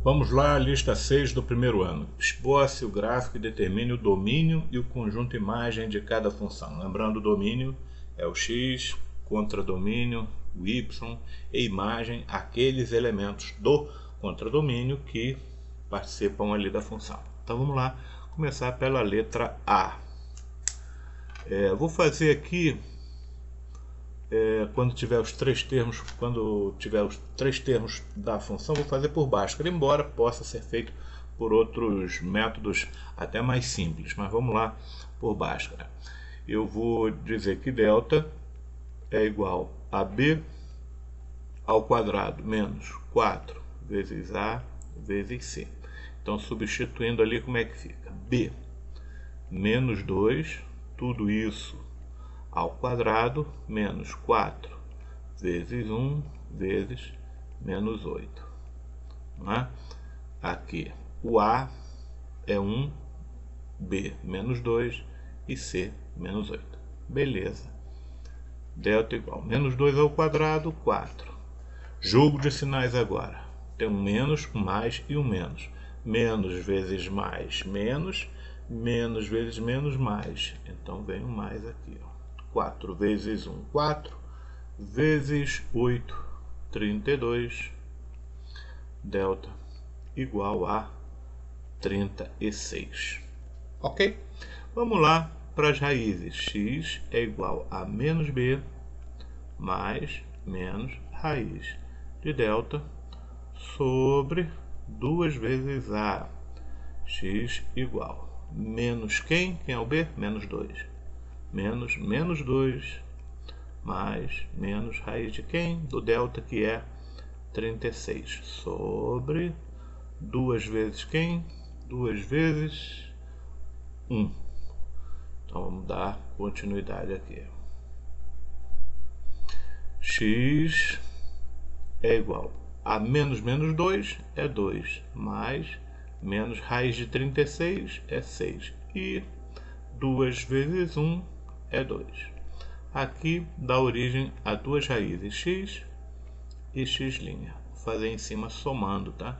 Vamos lá, lista 6 do primeiro ano. Esboce o gráfico e determine o domínio e o conjunto imagem de cada função. Lembrando, o domínio é o x, contradomínio, o y e imagem, aqueles elementos do contradomínio que participam ali da função. Então vamos lá, começar pela letra A. Vou fazer aqui, quando tiver os três termos da função, vou fazer por Bhaskara, embora possa ser feito por outros métodos até mais simples, mas vamos lá por Bhaskara. Eu vou dizer que delta é igual a b ao quadrado menos 4 vezes a vezes c. Então, substituindo ali, como é que fica? B menos 2, tudo isso ao quadrado, menos 4 vezes 1 vezes menos 8. Não é? Aqui o A é 1, B menos 2 e C menos 8. Beleza. Delta igual menos 2 ao quadrado, 4. Jogo de sinais agora. Tem um menos, um mais e um menos. Menos vezes mais, menos. Menos vezes menos, mais. Então vem um mais aqui, ó. 4 vezes 1, 4, vezes 8, 32, delta igual a 36. Ok? Vamos lá para as raízes. X é igual a menos b mais menos raiz de delta sobre 2 vezes a. X igual menos quem? Quem é o b? Menos 2. Menos 2 mais menos raiz de quem? Do delta, que é 36, sobre 2 vezes quem? 2 vezes 1. Então vamos dar continuidade aqui. X é igual a menos 2 é 2, mais menos raiz de 36 é 6. E 2 vezes 1 é 2. Aqui dá origem a duas raízes, x e x'. Vou fazer em cima somando, tá?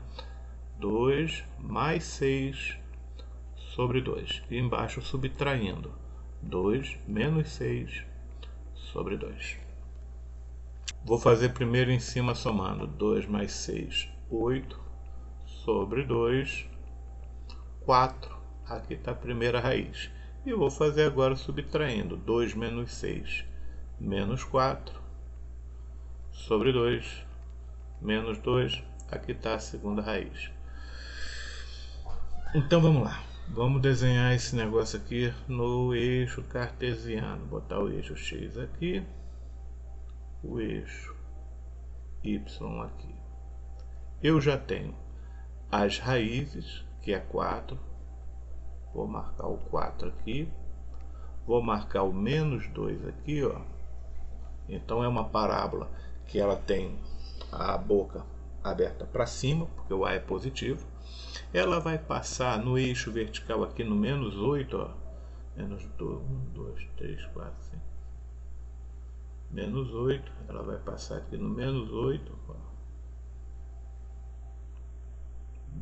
2 mais 6 sobre 2. E embaixo subtraindo. 2 menos 6 sobre 2. Vou fazer primeiro em cima somando. 2 mais 6, 8 sobre 2, 4. Aqui está a primeira raiz. E vou fazer agora subtraindo. 2 menos 6, menos 4, sobre 2, menos 2. Aqui está a segunda raiz. Então vamos lá. Vamos desenhar esse negócio aqui no eixo cartesiano. Botar o eixo x aqui, o eixo y aqui. Eu já tenho as raízes, que é 4. Vou marcar o 4 aqui. Vou marcar o menos 2 aqui, ó. Então é uma parábola que ela tem a boca aberta para cima, porque o A é positivo. Ela vai passar no eixo vertical aqui no menos 8, ó. Menos 2, 1, 2, 3, 4, 5. Menos 8. Ela vai passar aqui no menos 8, ó.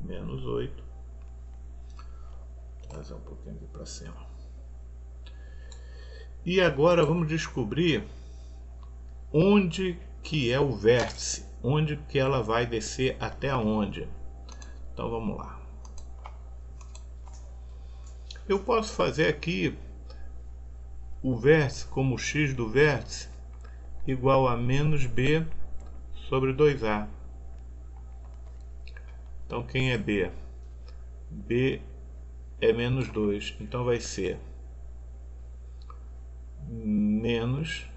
Menos 8. Trazer um pouquinho aqui para cima. E agora vamos descobrir onde que é o vértice, onde que ela vai descer até onde. Então vamos lá. Eu posso fazer aqui o vértice como x do vértice igual a menos b sobre 2a. Então quem é b? B é menos 2, então vai ser menos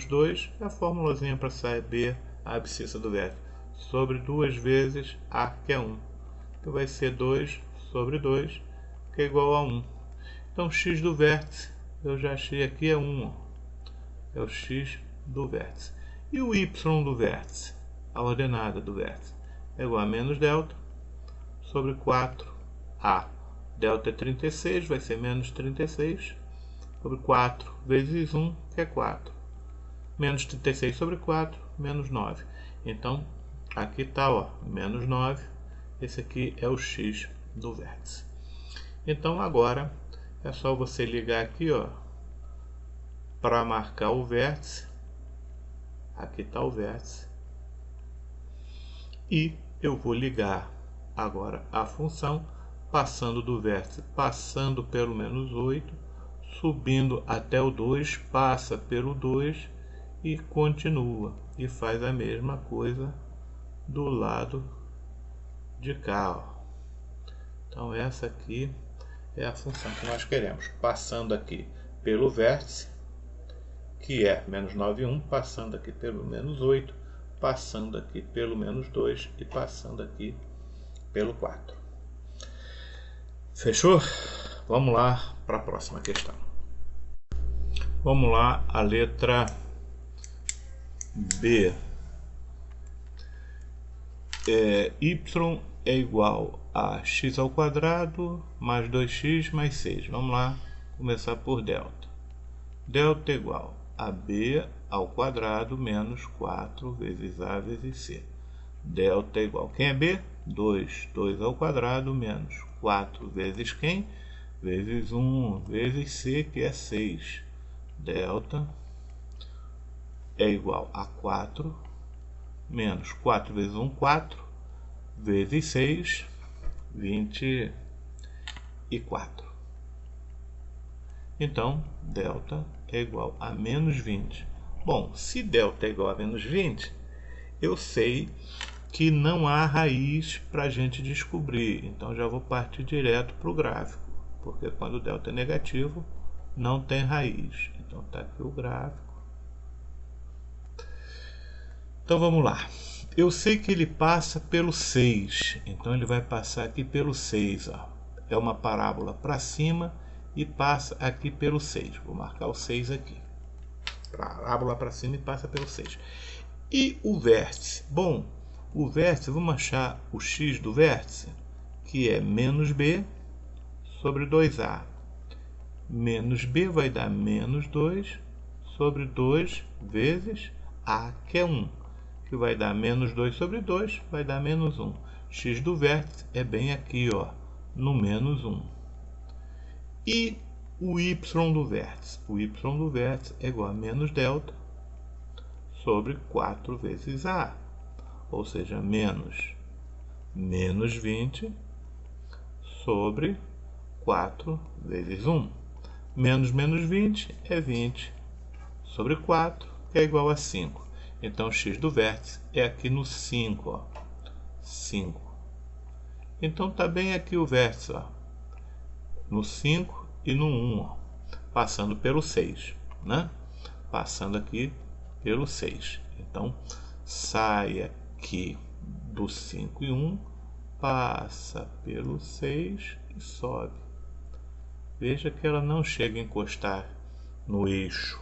2, a formulazinha para sair b, a abscissa do vértice, sobre 2 vezes a, que é 1. Então vai ser 2 sobre 2, que é igual a 1. Então x do vértice, eu já achei aqui, é 1. Ó. É o x do vértice. E o y do vértice, a ordenada do vértice, é igual a menos delta sobre 4a. Delta é 36, vai ser menos 36 sobre 4 vezes 1, que é 4. Menos 36 sobre 4, menos 9. Então, aqui está, ó, menos 9 esse aqui é o x do vértice. Então agora é só você ligar aqui, ó, para marcar o vértice. Aqui está o vértice. E eu vou ligar agora a função, passando do vértice, passando pelo menos 8, subindo até o 2, passa pelo 2 e continua. E faz a mesma coisa do lado de cá, ó. Então essa aqui é a função que nós queremos, passando aqui pelo vértice, que é menos 9, 1, passando aqui pelo menos 8, passando aqui pelo menos 2 e passando aqui pelo 4. Fechou? Vamos lá para a próxima questão. Vamos lá, a letra B. Y é igual a x ao quadrado mais 2x mais 6. Vamos lá, começar por delta. Delta é igual a b ao quadrado menos 4 vezes a vezes c. Delta é igual, quem é b? 2. 2 ao quadrado menos 4 vezes quem? Vezes 1 vezes c, que é 6. Delta é igual a 4 menos 4 vezes 1, 4, vezes 6, 24. Então, delta é igual a menos 20. Bom, se delta é igual a menos 20, eu sei que não há raiz para a gente descobrir. Então, já vou partir direto para o gráfico, porque quando delta é negativo, não tem raiz. Então, está aqui o gráfico. Então, vamos lá. Eu sei que ele passa pelo 6, então ele vai passar aqui pelo 6. Ó. É uma parábola para cima e passa aqui pelo 6. Vou marcar o 6 aqui. Parábola para cima e passa pelo 6. E o vértice? Bom, o vértice, vamos achar o x do vértice, que é menos b sobre 2a. Menos b vai dar menos 2 sobre 2 vezes a, que é 1. Que vai dar menos 2 sobre 2, vai dar menos 1. X do vértice é bem aqui, ó, no menos 1. E o y do vértice? O y do vértice é igual a menos delta sobre 4 vezes a. Ou seja, menos 20 sobre 4 vezes 1. Menos 20 é 20 sobre 4, que é igual a 5. Então, o x do vértice é aqui no 5, ó. 5. Então, está bem aqui o vértice, ó, no 5 e no 1, ó, passando pelo 6, né? Passando aqui pelo 6. Então, sai aqui do 5 e 1, passa pelo 6 e sobe. Veja que ela não chega a encostar no eixo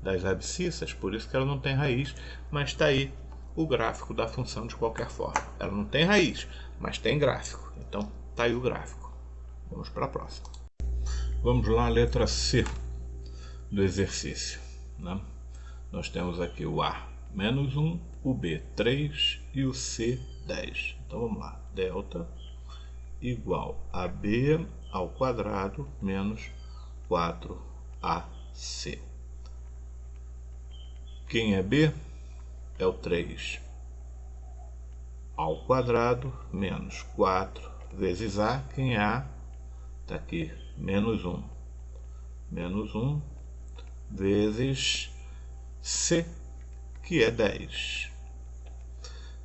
das abscissas, por isso que ela não tem raiz, mas está aí o gráfico da função de qualquer forma. Ela não tem raiz, mas tem gráfico. Então, está aí o gráfico. Vamos para a próxima. Vamos lá, a letra C do exercício, né? Nós temos aqui o A, menos 1, o B, 3 e o C, 10. Então, vamos lá. Delta igual a B ao quadrado menos 4AC. Quem é B? É o 3 ao quadrado menos 4 vezes A. Quem é A? Está aqui, menos 1. Menos 1 vezes C, que é 10.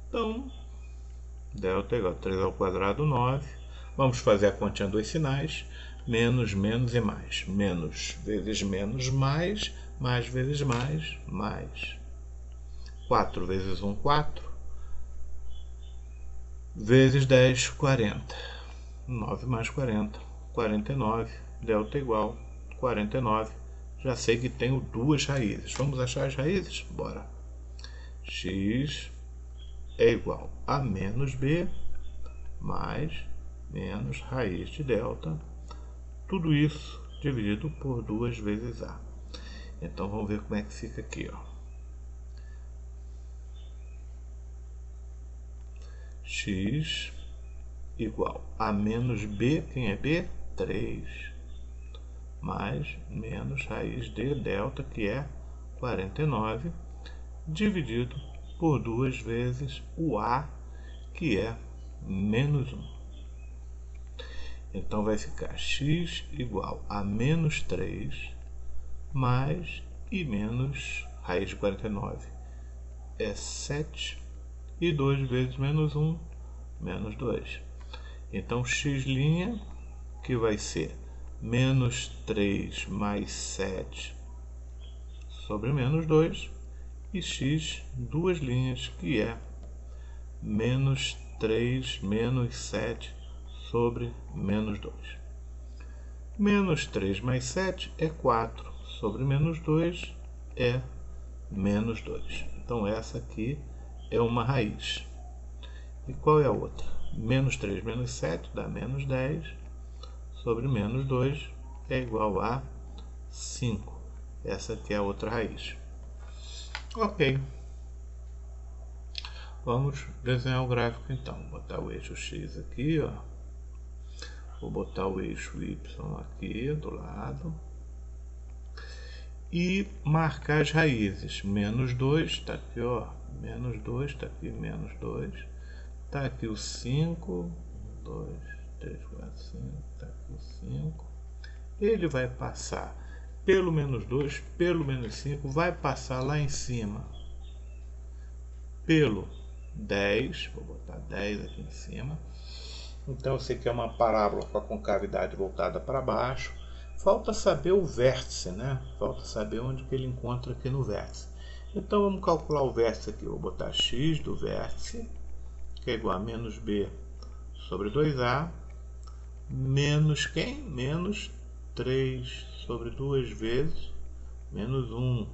Então, delta é igual a 3 ao quadrado, 9. Vamos fazer a continha dos sinais. Menos, menos e mais. Menos vezes menos, mais vezes mais. 4 vezes 1, 4. Vezes 10, 40. 9 mais 40, 49. Delta igual a 49. Já sei que tenho duas raízes. Vamos achar as raízes? Bora. X é igual a menos b mais menos raiz de delta. Tudo isso dividido por 2 vezes a. Então, vamos ver como é que fica aqui, ó. X igual a menos b, quem é b? 3, mais menos raiz de delta, que é 49, dividido por 2 vezes o a, que é menos 1. Então vai ficar x igual a menos 3 mais e menos raiz de 49 é 7 e 2 vezes menos 1, menos 2. Então x', que vai ser menos 3 mais 7 sobre menos 2, e x, duas linhas, que é menos 3 menos 7 sobre menos 2. Menos 3 mais 7 é 4, sobre menos 2 é menos 2. Então essa aqui é uma raiz. E qual é a outra? Menos 3 menos 7 dá menos 10, sobre menos 2 é igual a 5. Essa aqui é a outra raiz. Ok. Vamos desenhar o gráfico então. Vou botar o eixo x aqui, ó. Vou botar o eixo y aqui do lado. E marcar as raízes. Menos 2 está aqui, ó. Menos 2 está aqui, menos 2. Está aqui o 5. 2, 3, 4, 5. Está aqui o 5. Ele vai passar pelo menos 2, pelo menos 5. Vai passar lá em cima pelo 10. Vou botar 10 aqui em cima. Então eu sei que é uma parábola com a concavidade voltada para baixo. Falta saber o vértice, né? Falta saber onde que ele encontra aqui no vértice. Então vamos calcular o vértice aqui. Eu vou botar x do vértice, que é igual a menos b sobre 2a, menos quem? Menos 3 sobre 2 vezes menos 1,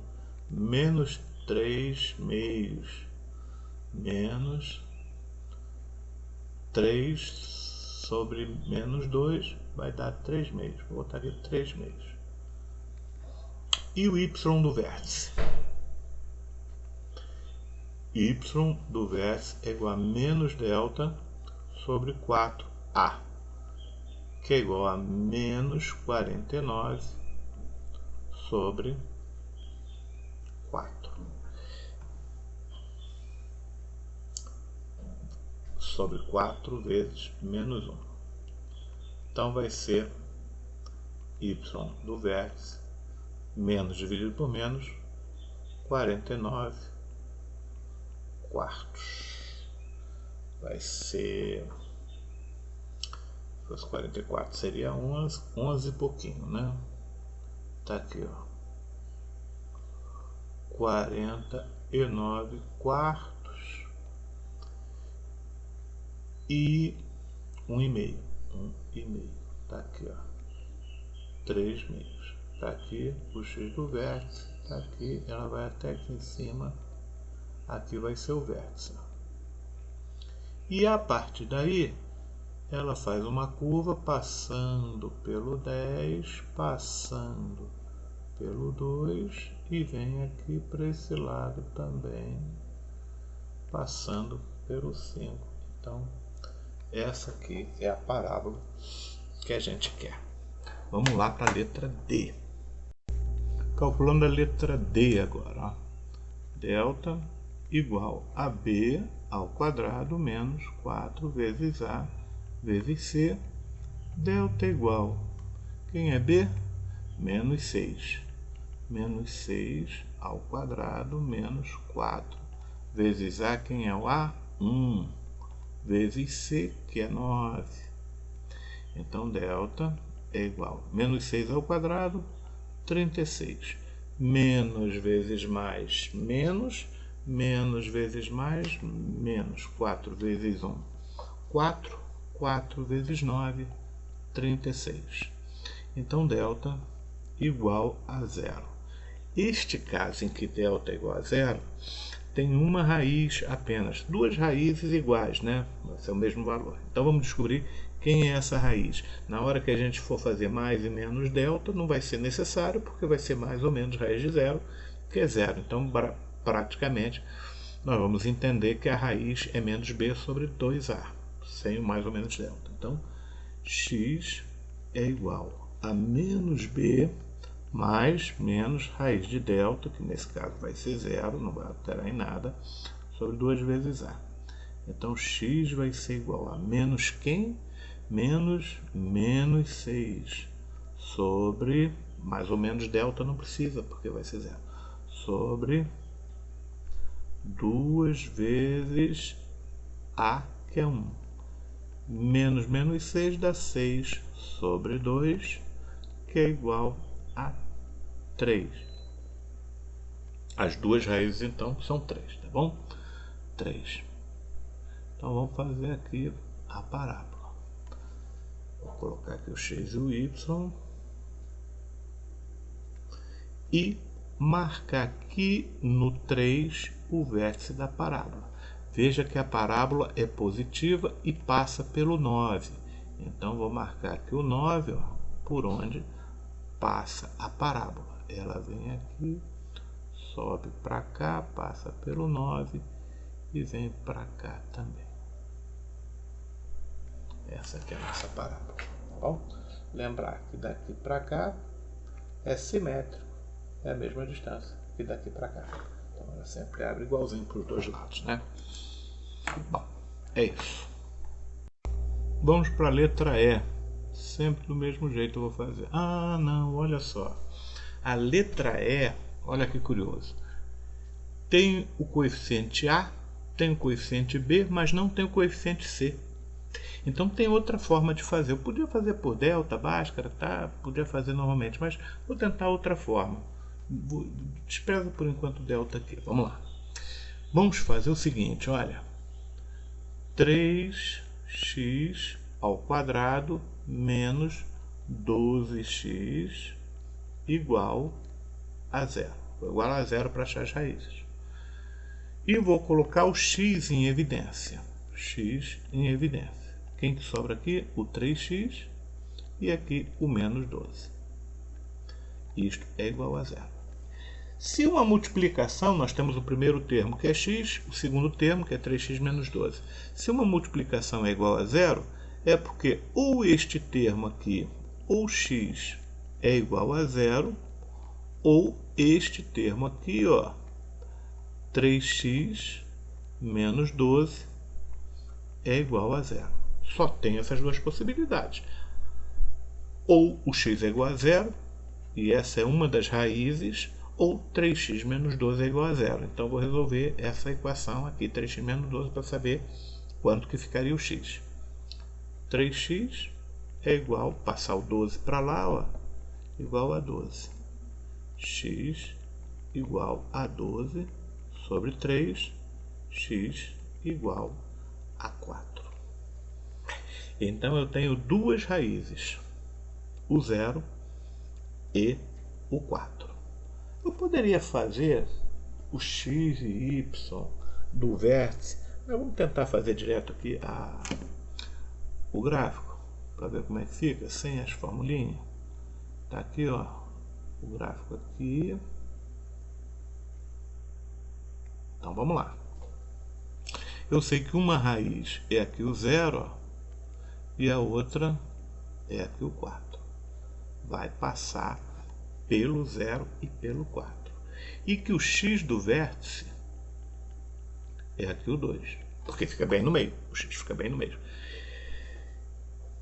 menos 3 meios, menos 3 sobre menos 2 vai dar 3 meios. Vou botar aqui 3 meios. E o y do vértice? Y do vértice é igual a menos delta sobre 4a, que é igual a menos 49 sobre 4. Sobre 4 vezes menos 1. Então vai ser y do vértice, menos dividido por menos, 49 quartos. Vai ser... Se fosse 44 seria 11 e pouquinho, né? Tá aqui, ó. 49 quartos. E 1,5. 1,5. Tá aqui, ó. 3 meios. Tá aqui o x do vértice. Tá aqui. Ela vai até aqui em cima. Aqui vai ser o vértice. E a partir daí, ela faz uma curva passando pelo 10, passando pelo 2 e vem aqui para esse lado também, passando pelo 5. Então, essa aqui é a parábola que a gente quer. Vamos lá para a letra D. Calculando a letra D agora. Ó. Delta igual a B ao quadrado menos 4 vezes A vezes C. Delta igual, quem é B? Menos 6. Menos 6 ao quadrado menos 4 vezes A, quem é o A? 1. Vezes C, que é 9. Então, delta é igual a menos 6 ao quadrado, 36. Menos vezes mais, menos. Menos vezes mais, menos. 4 vezes 1, 4. 4 vezes 9, 36. Então, delta igual a 0. Este caso em que delta é igual a 0, tem uma raiz apenas. Duas raízes iguais, né? Vai ser o mesmo valor. Então, vamos descobrir quem é essa raiz. Na hora que a gente for fazer mais e menos delta, não vai ser necessário, porque vai ser mais ou menos raiz de 0, que é 0. Então, praticamente, nós vamos entender que a raiz é menos b sobre 2a, sem o mais ou menos delta. Então, x é igual a menos b mais menos raiz de delta, que nesse caso vai ser zero, não vai alterar em nada, sobre 2 vezes a. Então, x vai ser igual a menos quem? Menos 6 sobre, mais ou menos delta não precisa, porque vai ser zero, sobre 2 vezes a, que é 1. Menos 6 dá 6 sobre 2, que é igual a 3. As duas raízes, então, são 3, tá bom? 3. Então, vamos fazer aqui a parábola. Vou colocar aqui o x e o y. E marcar aqui no 3 o vértice da parábola. Veja que a parábola é positiva e passa pelo 9. Então, vou marcar aqui o 9, ó, por onde passa a parábola. Ela vem aqui, sobe para cá, passa pelo 9 e vem para cá também. Essa aqui é a nossa parábola. Tá bom? Lembrar que daqui para cá é simétrico, é a mesma distância que daqui para cá. Então, ela sempre abre igualzinho para os dois lados, né? Bom, é isso. Vamos para a letra E. Sempre do mesmo jeito eu vou fazer. Ah, não, olha só. A letra E, olha que curioso. Tem o coeficiente A, tem o coeficiente B, mas não tem o coeficiente C. Então tem outra forma de fazer. Eu podia fazer por delta, Bhaskara, tá? Podia fazer normalmente, mas vou tentar outra forma. Despreza por enquanto o delta aqui. Vamos lá. Vamos fazer o seguinte, olha. 3x ao quadrado menos 12x igual a zero. Vou igual a zero para achar as raízes. E vou colocar o x em evidência. X em evidência. Quem que sobra aqui? O 3x e aqui o menos 12. Isto é igual a zero. Se uma multiplicação, nós temos o primeiro termo que é x, o segundo termo que é 3x menos 12. Se uma multiplicação é igual a zero, é porque ou este termo aqui, ou x é igual a zero, ou este termo aqui, ó, 3x menos 12 é igual a zero. Só tem essas duas possibilidades. Ou o x é igual a zero, e essa é uma das raízes, ou 3x menos 12 é igual a zero. Então, vou resolver essa equação aqui, 3x menos 12, para saber quanto que ficaria o x. 3x é igual, passar o 12 para lá, ó, igual a 12. X igual a 12 sobre 3, x igual a 4. Então, eu tenho duas raízes, o 0 e o 4. Eu poderia fazer o x e y do vértice, mas vamos tentar fazer direto aqui o gráfico, para ver como é que fica, sem as formulinhas. Tá aqui, ó, o gráfico aqui. Então, vamos lá. Eu sei que uma raiz é aqui o 0, ó, e a outra é aqui o 4. Vai passar pelo 0 e pelo 4. E que o x do vértice é aqui o 2, porque fica bem no meio. O x fica bem no meio.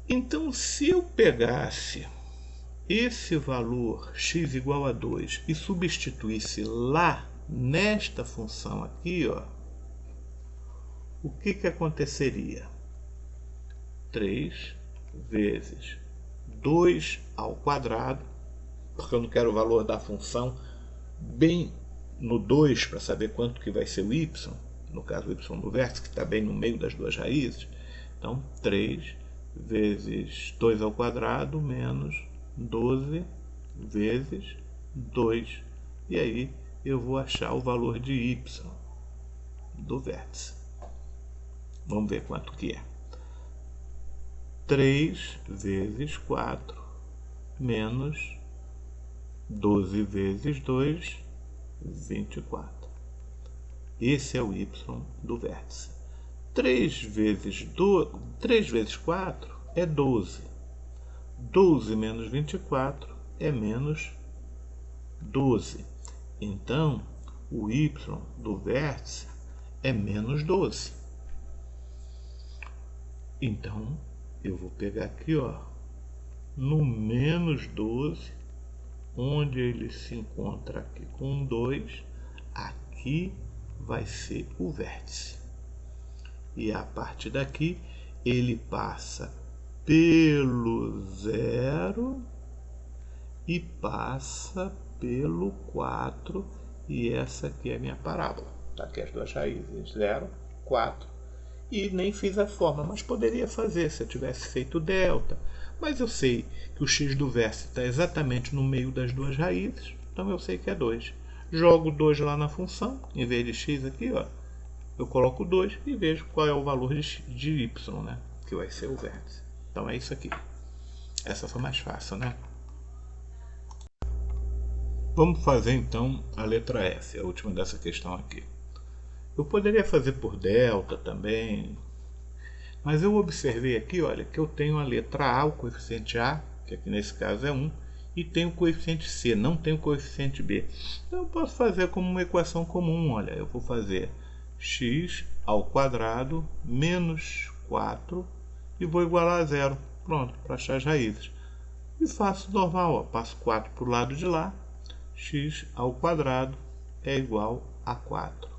Então, se eu pegasse esse valor x igual a 2 e substituísse lá nesta função aqui, ó, o que que aconteceria? 3 vezes 2 ao quadrado, porque eu não quero o valor da função bem no 2 para saber quanto que vai ser o y, no caso o y do vértice, que está bem no meio das duas raízes. Então, 3 vezes 2 ao quadrado menos 12 vezes 2. E aí eu vou achar o valor de y do vértice. Vamos ver quanto que é. 3 vezes 4 menos 12 vezes 2, 24. Esse é o y do vértice. 3 vezes 4 é 12. 12 menos 24 é menos 12. Então, o y do vértice é menos 12. Então, eu vou pegar aqui, ó, no menos 12, onde ele se encontra aqui com 2, aqui vai ser o vértice. E a partir daqui, ele passa pelo 0 e passa pelo 4, e essa aqui é a minha parábola. Tá aqui as duas raízes, 0, 4. E nem fiz a forma, mas poderia fazer se eu tivesse feito delta. Mas eu sei que o x do vértice está exatamente no meio das duas raízes, então eu sei que é 2. Jogo 2 lá na função, em vez de x aqui, ó, eu coloco 2 e vejo qual é o valor de y, né? Que vai ser o vértice. Então é isso aqui. Essa foi mais fácil, né? Vamos fazer então a letra F, a última dessa questão aqui. Eu poderia fazer por delta também, mas eu observei aqui, olha, que eu tenho a letra A, o coeficiente A, que aqui nesse caso é 1, e tenho o coeficiente C, não tenho o coeficiente B. Então eu posso fazer como uma equação comum, olha, eu vou fazer x ao quadrado menos 4 e vou igualar a 0. Pronto, para achar as raízes. E faço normal, ó, passo 4 para o lado de lá, x ao quadrado é igual a 4.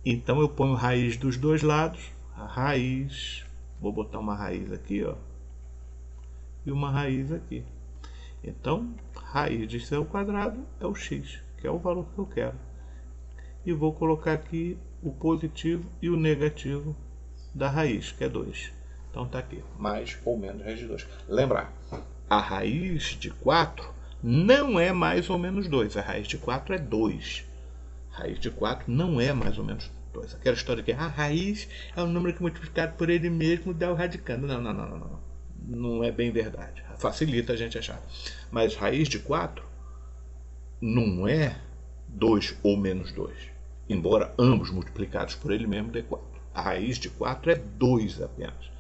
Então eu ponho raiz dos dois lados, a raiz, vou botar uma raiz aqui, ó, e uma raiz aqui. Então, raiz de c ao quadrado é o x, que é o valor que eu quero. E vou colocar aqui o positivo e o negativo da raiz, que é 2. Então está aqui, mais ou menos raiz de 2. Lembrar, a raiz de 4 não é mais ou menos 2, a raiz de 4 é 2. Raiz de 4 não é mais ou menos 2. Aquela história que a raiz é o número que multiplicado por ele mesmo dá o radicando. Não. Não é bem verdade. Facilita a gente achar. Mas raiz de 4 não é 2 ou menos 2. Embora ambos multiplicados por ele mesmo dê 4. A raiz de 4 é 2 apenas.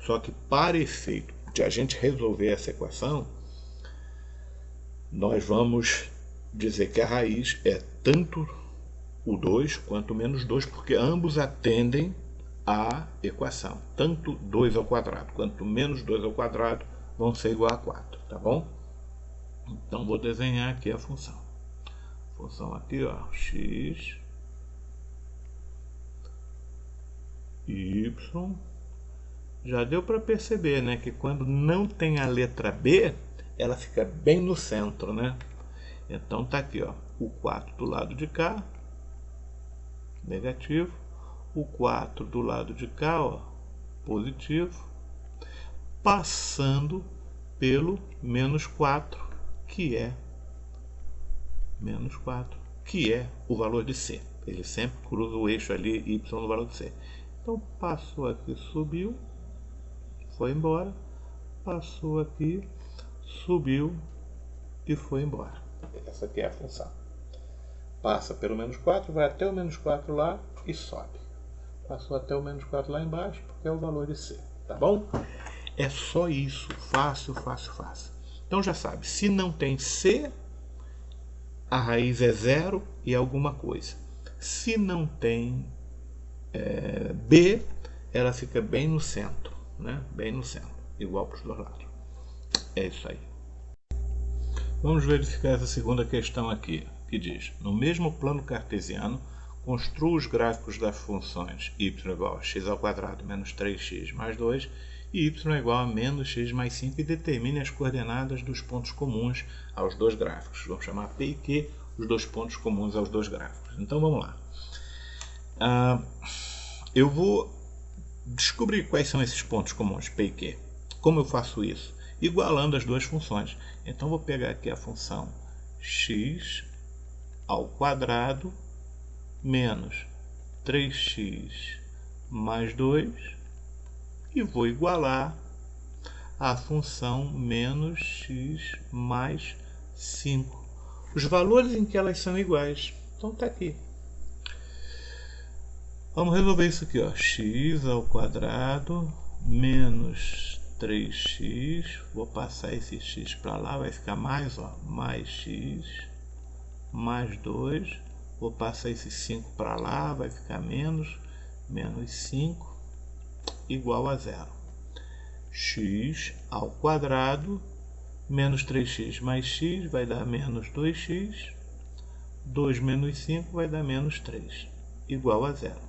Só que para efeito de a gente resolver essa equação, nós vamos dizer que a raiz é tanto o 2 quanto o menos 2, porque ambos atendem à equação. Tanto 2 ao quadrado quanto menos 2 ao quadrado vão ser igual a 4, tá bom? Então vou desenhar aqui a função. Função aqui, ó, x, y. Já deu para perceber, né, que quando não tem a letra B, ela fica bem no centro, né? Então tá aqui, ó, o 4 do lado de cá, negativo, o 4 do lado de cá, ó, positivo, passando pelo menos 4, que é menos 4, que é o valor de C. Ele sempre cruza o eixo ali, y no valor de C. Então passou aqui, subiu, foi embora, passou aqui, subiu e foi embora. Essa aqui é a função. Passa pelo menos 4, vai até o menos 4 lá e sobe. Passou até o menos 4 lá embaixo, porque é o valor de C. Tá bom? É só isso. Fácil, fácil, fácil. Então já sabe, se não tem C, a raiz é 0 e alguma coisa. Se não tem B, ela fica bem no centro, né? Bem no centro, igual para os dois lados. É isso aí. Vamos verificar essa segunda questão aqui, que diz: no mesmo plano cartesiano, construa os gráficos das funções y igual a x ao quadrado menos 3x mais 2 e y igual a menos x mais 5 e determine as coordenadas dos pontos comuns aos dois gráficos. Vamos chamar P e Q os dois pontos comuns aos dois gráficos. Então vamos lá. Eu vou descobrir quais são esses pontos comuns, P e Q. Como eu faço isso? Igualando as duas funções. Então vou pegar aqui a função x ao quadrado menos 3x mais 2 e vou igualar a função menos x mais 5. Os valores em que elas são iguais. Então está aqui. Vamos resolver isso aqui, ó. X ao quadrado menos 3x. Vou passar esse x para lá, vai ficar mais, ó, mais x mais 2. Vou passar esse 5 para lá, vai ficar menos 5 igual a zero. X ao quadrado menos 3x mais x vai dar menos 2x. 2 menos 5 vai dar menos 3, igual a zero.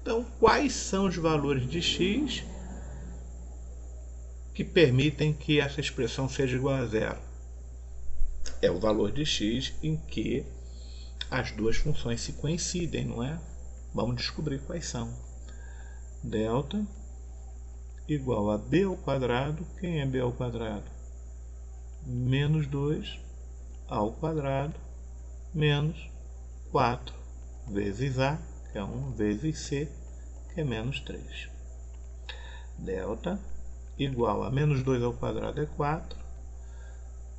Então, quais são os valores de x que permitem que essa expressão seja igual a zero? É o valor de x em que as duas funções se coincidem, não é? Vamos descobrir quais são. Delta igual a b ao quadrado. Quem é b ao quadrado? Menos 2 ao quadrado menos 4 vezes a, que é 1, vezes c, que é menos 3. Delta igual a menos 2 ao quadrado é 4.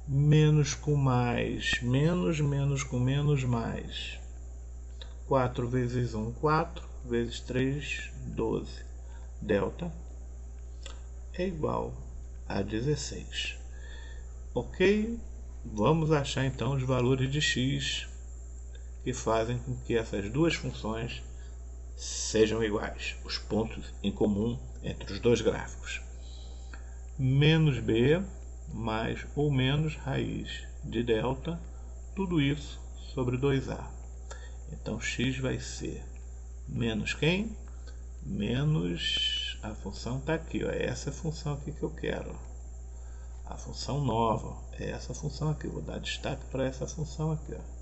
Menos com mais, menos, menos com menos, mais. 4 vezes 1, 4, vezes 3, 12. Delta é igual a 16. Ok? Vamos achar então os valores de x que fazem com que essas duas funções sejam iguais, os pontos em comum entre os dois gráficos. Menos b mais ou menos raiz de delta, tudo isso sobre 2a. Então x vai ser menos quem? Menos, a função está aqui, ó, é essa função aqui que eu quero. A função nova é essa função aqui, vou dar destaque para essa função aqui, ó.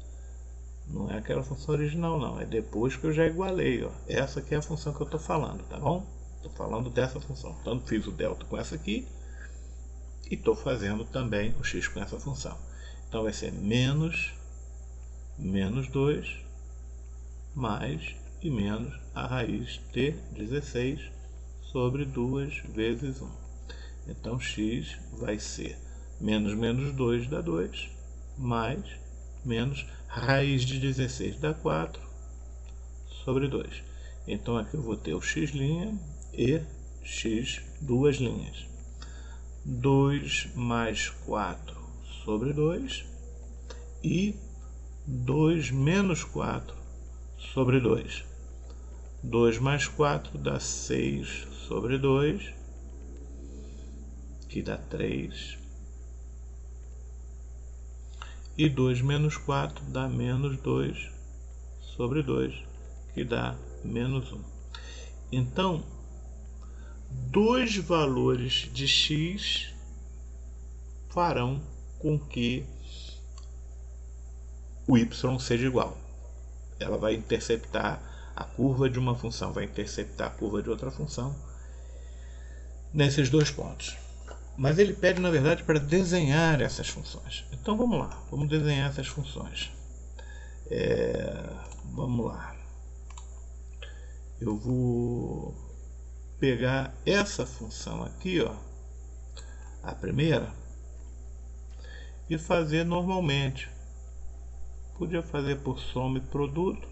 Não é aquela função original não, é depois que eu já igualei, ó. Essa aqui é a função que eu estou falando, tá bom? Estou falando dessa função, tanto fiz o delta com essa aqui, e estou fazendo também o x com essa função. Então vai ser menos 2 mais e menos a raiz de 16 sobre 2 vezes 1. Então x vai ser menos 2 dá 2, mais menos raiz de 16 dá 4 sobre 2. Então aqui eu vou ter o x' e x duas linhas. 2 mais 4 sobre 2 e 2 menos 4 sobre 2. 2 mais 4 dá 6 sobre 2, que dá 3. E 2 menos 4 dá menos 2 sobre 2, que dá menos 1. Então, dois valores de x farão com que o y seja igual. Ela vai interceptar a curva de uma função, vai interceptar a curva de outra função nesses dois pontos. Mas ele pede, na verdade, para desenhar essas funções. Então vamos lá, vamos desenhar essas funções. Vamos lá. Eu vou pegar essa função aqui, ó, a primeira, e fazer normalmente. Podia fazer por soma e produto,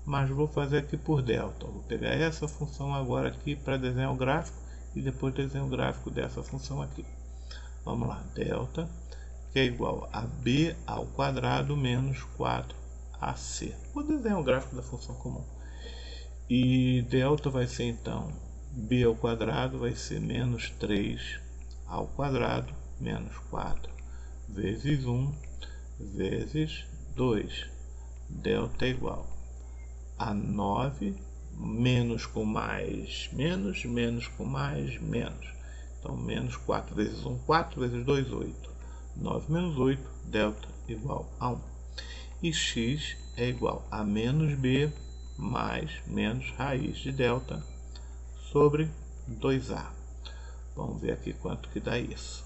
mas vou fazer aqui por delta. Vou pegar essa função agora aqui para desenhar o gráfico e depois desenhar o gráfico dessa função aqui. Vamos lá, delta, que é igual a b ao quadrado menos 4ac. Vou desenhar o gráfico da função comum. E delta vai ser então b ao quadrado vai ser menos 3 ao quadrado menos 4 vezes 1 vezes 2. Delta é igual a 9, menos com mais, menos, menos com mais, menos. Então, menos 4 vezes 1, 4 vezes 2, 8. 9 menos 8, delta igual a 1. E x é igual a menos b mais menos raiz de delta sobre 2a. Vamos ver aqui quanto que dá isso.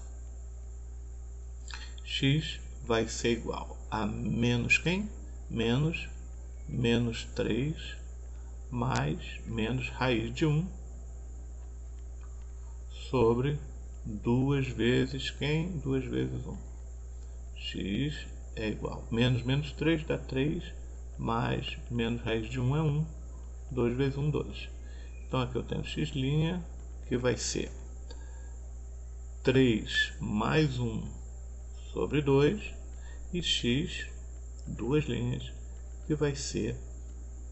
X vai ser igual a menos quem? Menos 3 mais menos raiz de 1 sobre 2 vezes quem? 2 vezes 1. X é igual a menos 3 dá 3 mais menos raiz de 1 é 1 2 vezes 1, 2. Então aqui eu tenho x', que vai ser 3 mais 1 sobre 2, e x, duas linhas, que vai ser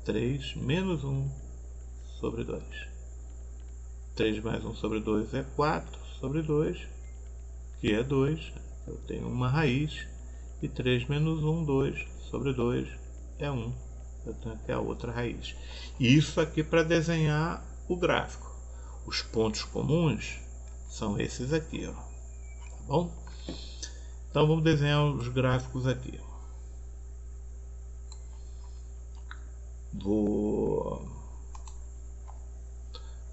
3 menos 1 sobre 2. 3 mais 1 sobre 2 é 4 sobre 2, que é 2. Eu tenho uma raiz. E 3 menos 1, 2 sobre 2 é 1. Eu tenho aqui a outra raiz. E isso aqui para desenhar o gráfico. Os pontos comuns são esses aqui, ó. Tá bom? Então vamos desenhar os gráficos aqui. Vou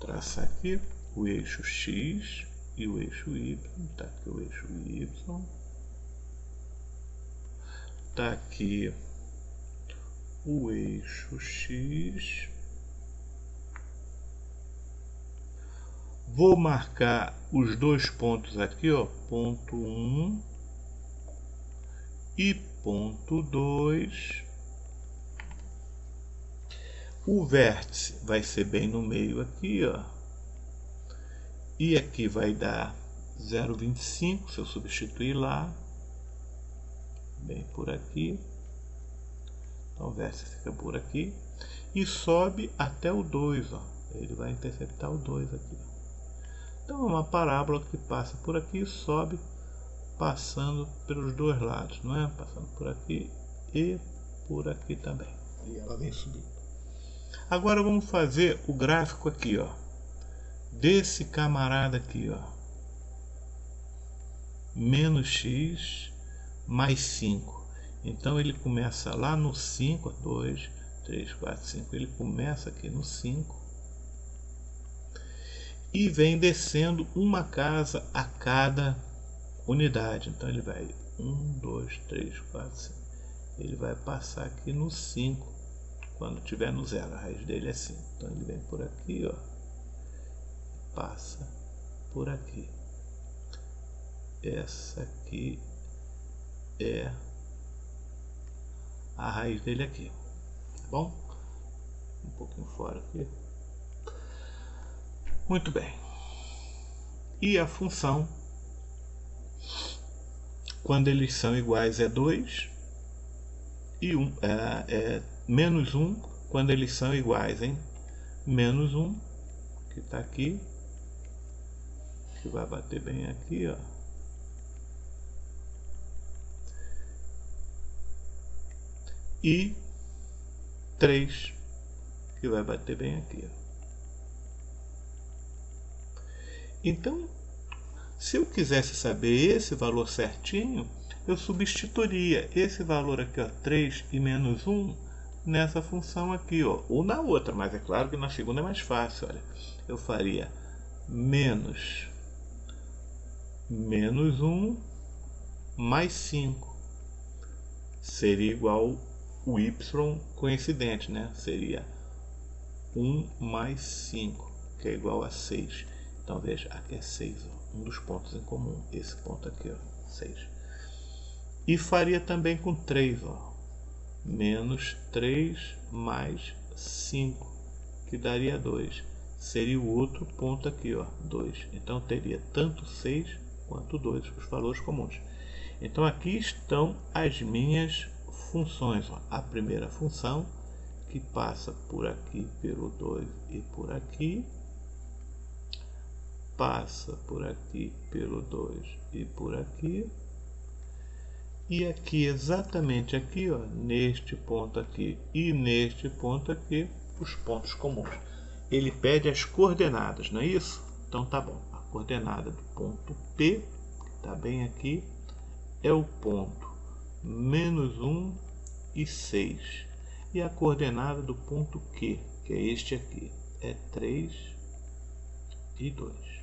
traçar aqui o eixo X e o eixo Y. Tá aqui o eixo Y. Tá aqui o eixo X. Vou marcar os dois pontos aqui, ó, ponto 1 e ponto 2. O vértice vai ser bem no meio aqui, ó. E aqui vai dar 0,25 se eu substituir lá. Bem por aqui. Então o vértice fica por aqui. E sobe até o 2, ó. Ele vai interceptar o 2 aqui, ó. Então é uma parábola que passa por aqui e sobe passando pelos dois lados, não é? Passando por aqui e por aqui também. E ela vem subindo. Agora vamos fazer o gráfico aqui, ó. Desse camarada aqui, ó. Menos x mais 5. Então ele começa lá no 5, 2, 3, 4, 5. Ele começa aqui no 5. E vem descendo uma casa a cada unidade. Então ele vai 1, 2, 3, 4, 5. Ele vai passar aqui no 5 quando estiver no 0. A raiz dele é 5. Então ele vem por aqui, ó. Passa por aqui. Essa aqui é a raiz dele aqui. Tá bom? Um pouquinho fora aqui. Muito bem. E a função, quando eles são iguais, é 2. E menos 1 quando eles são iguais, hein? Menos 1, que está aqui, que vai bater bem aqui, ó. E 3, que vai bater bem aqui, ó. Então, se eu quisesse saber esse valor certinho, eu substituiria esse valor aqui, ó, 3 e menos 1, nessa função aqui, ó, ou na outra, mas é claro que na segunda é mais fácil, olha. Eu faria menos 1 mais 5. Seria igual o y coincidente, né? Seria 1 mais 5, que é igual a 6. Então veja, aqui é 6, ó, um dos pontos em comum, esse ponto aqui, ó, 6. E faria também com 3, ó, menos 3 mais 5, que daria 2. Seria o outro ponto aqui, ó, 2. Então teria tanto 6 quanto 2, os valores comuns. Então aqui estão as minhas funções, ó. A primeira função, que passa por aqui pelo 2 e por aqui. Passa por aqui pelo 2 e por aqui. E aqui, exatamente aqui, ó, neste ponto aqui e neste ponto aqui, os pontos comuns. Ele pede as coordenadas, não é isso? Então tá bom. A coordenada do ponto P, que está bem aqui, é o ponto menos 1 e 6. E a coordenada do ponto Q, que é este aqui, é 3 e 2.